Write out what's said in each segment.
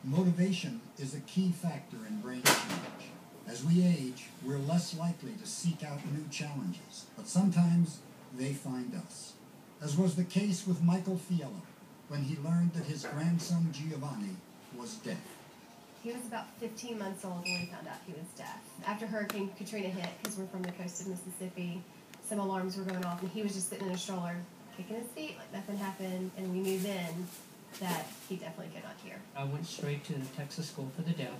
Motivation is a key factor in brain change. As we age, we're less likely to seek out new challenges, but sometimes they find us. As was the case with Michael Fiello, when he learned that his grandson Giovanni was deaf. He was about 15 months old when we found out he was deaf. After Hurricane Katrina hit, because we're from the coast of Mississippi, some alarms were going off, and he was just sitting in a stroller, kicking his feet like nothing happened, and we knew then that he definitely could not hear. I went straight to the Texas School for the Deaf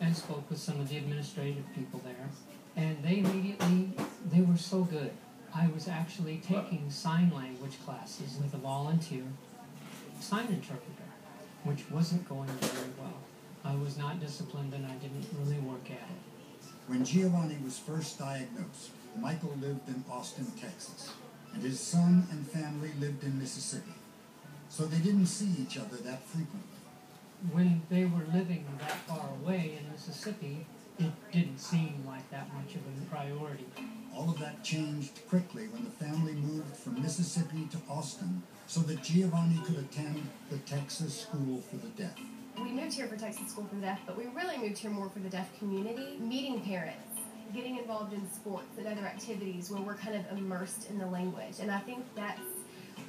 and spoke with some of the administrative people there, and they were so good. I was actually taking sign language classes with a volunteer sign interpreter, which wasn't going very well. I was not disciplined and I didn't really work at it. When Giovanni was first diagnosed, Michael lived in Austin, Texas, and his son and family lived in Mississippi, so they didn't see each other that frequently. When they were living that far away in Mississippi, it didn't seem like that much of a priority. All of that changed quickly when the family moved from Mississippi to Austin so that Giovanni could attend the Texas School for the Deaf. We moved here for Texas School for the Deaf, but we really moved here more for the deaf community, meeting parents, getting involved in sports and other activities where we're kind of immersed in the language. And I think that's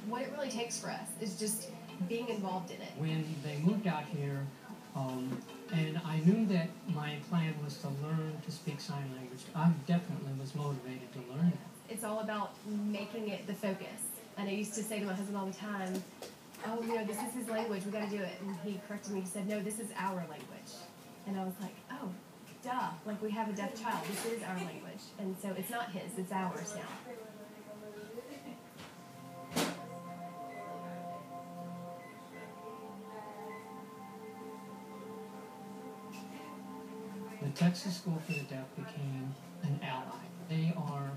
what it really takes for us, is just being involved in it. When they moved out here, and I knew that my plan was to learn to speak sign language, I definitely was motivated to learn that. It's all about making it the focus. And I used to say to my husband all the time, oh, this is his language, we got to do it. And he corrected me, he said, no, this is our language. And I was like, oh, duh, like we have a deaf child, this is our language. And so it's not his, it's ours now. The Texas School for the Deaf became an ally. They are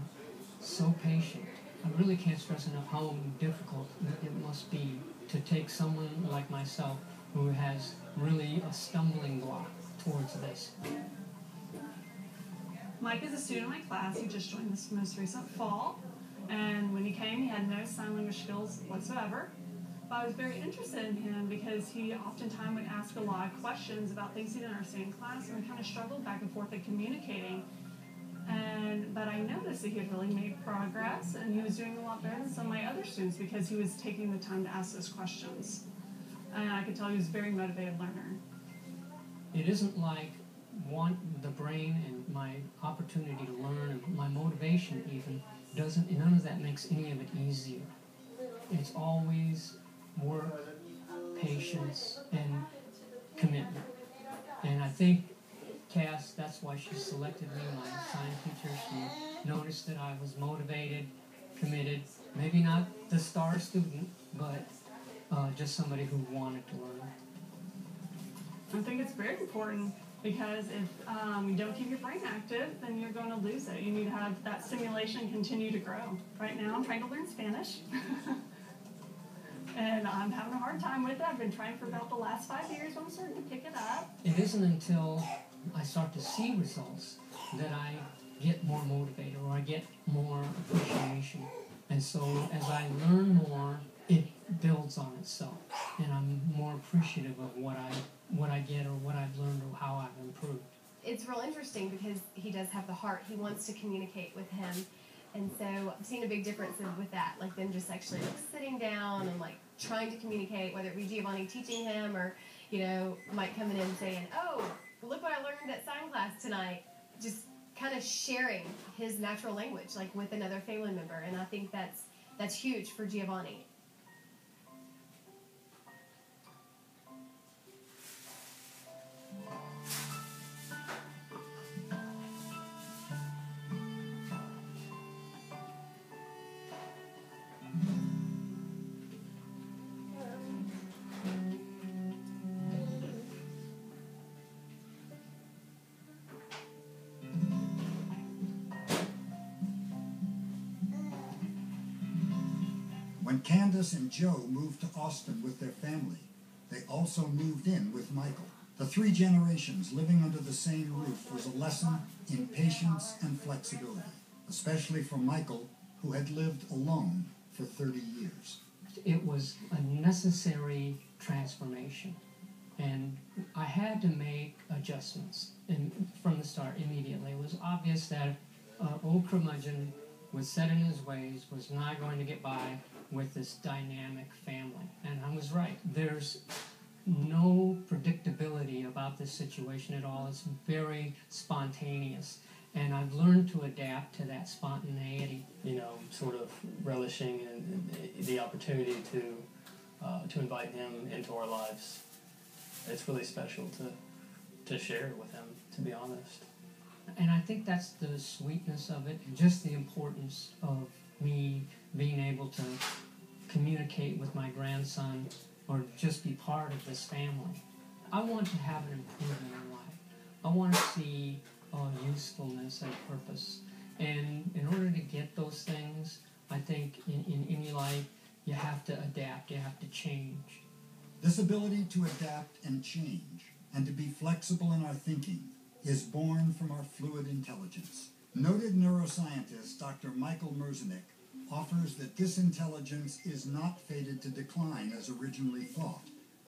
so patient. I really can't stress enough how difficult it must be to take someone like myself who has really a stumbling block towards this. Mike is a student in my class. He just joined this most recent fall. And when he came, he had no sign language skills whatsoever. But I was very interested in him because he oftentimes would ask a lot of questions about things he didn't understand in class, and we kind of struggled back and forth in communicating. But I noticed that he had really made progress, and he was doing a lot better than some of my other students because he was taking the time to ask those questions. And I could tell he was a very motivated learner. It isn't like the brain and my opportunity to learn and my motivation even none of that makes any of it easier. It's always work, patience, and commitment. And I think Cass, that's why she selected me, my science teacher. She noticed that I was motivated, committed, maybe not the star student, but just somebody who wanted to learn. I think it's very important because if you don't keep your brain active, then you're going to lose it. You need to have that stimulation continue to grow. Right now I'm trying to learn Spanish. And I'm having a hard time with it. I've been trying for about the last 5 years, but I'm starting to pick it up. It isn't until I start to see results that I get more motivated or I get more appreciation. And so as I learn more, it builds on itself. And I'm more appreciative of what I get or what I've learned or how I've improved. It's real interesting because he does have the heart. He wants to communicate with him. And so I've seen a big difference with that, like them just actually sitting down and trying to communicate, whether it be Giovanni teaching him or, Mike coming in and saying, oh, look what I learned at sign class tonight. Just kind of sharing his natural language, with another family member. And I think that's huge for Giovanni. When Candace and Joe moved to Austin with their family, they also moved in with Michael. The 3 generations living under the same roof was a lesson in patience and flexibility, especially for Michael, who had lived alone for 30 years. It was a necessary transformation, and I had to make adjustments from the start immediately. It was obvious that old curmudgeon was set in his ways, was not going to get by with this dynamic family. And I was right. There's no predictability about this situation at all. It's very spontaneous. And I've learned to adapt to that spontaneity. You know, sort of relishing in the opportunity to invite him into our lives. It's really special to share it with him, to be honest. And I think that's the sweetness of it, just the importance of me being able to communicate with my grandson or just be part of this family. I want to have an improvement in life. I want to see usefulness and purpose. And in order to get those things, I think in any life, you have to adapt, you have to change. This ability to adapt and change and to be flexible in our thinking is born from our fluid intelligence. Noted neuroscientist Dr. Michael Merzenich offers that this intelligence is not fated to decline as originally thought,